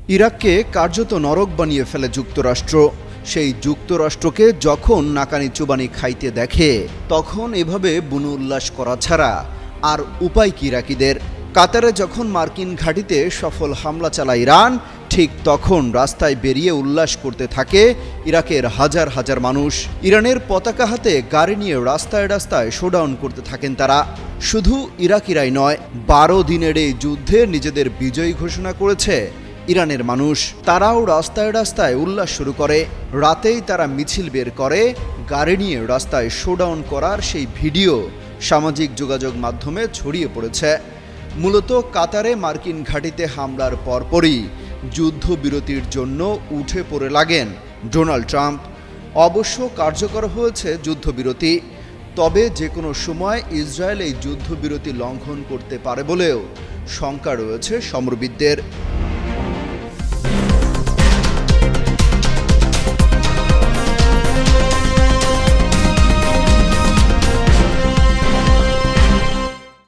ইরাককে কার্যত নরক বানিয়ে ফেলে যুক্তরাষ্ট্র। সেই যুক্তরাষ্ট্রকে যখন নাকানি চুবানি খাইতে দেখে, তখন এভাবে বুনো উল্লাস করা ছাড়া আর উপায় কি ইরাকিদের? কাতারে যখন মার্কিন ঘাঁটিতে সফল হামলা চালায় ইরান, ঠিক তখন রাস্তায় বেরিয়ে উল্লাস করতে থাকে ইরাকের হাজার হাজার মানুষ। ইরানের পতাকা হাতে গাড়ি নিয়ে রাস্তায় রাস্তায় শোডাউন করতে থাকেন তারা। শুধু ইরাকিরাই নয়, 12 দিনের এই যুদ্ধে নিজেদের বিজয়ী ঘোষণা করেছে ইরানের মানুষ। তারাও রাস্তায় রাস্তায় উল্লাস শুরু করে। রাতেই তারা মিছিল বের করে, গাড়ি নিয়ে রাস্তায় শোডাউন করার সেই ভিডিও সামাজিক যোগাযোগ মাধ্যমে ছড়িয়ে পড়েছে। মূলত কাতারে মার্কিন ঘাঁটিতে হামলার পরপরই যুদ্ধবিরতির জন্য উঠে পড়ে লাগেন ডোনাল্ড ট্রাম্প। অবশ্য কার্যকর হয়েছে যুদ্ধবিরতি, তবে যে কোনো সময় ইসরায়েল এই যুদ্ধবিরতি লঙ্ঘন করতে পারে বলেও শঙ্কা রয়েছে সমরবিদদের।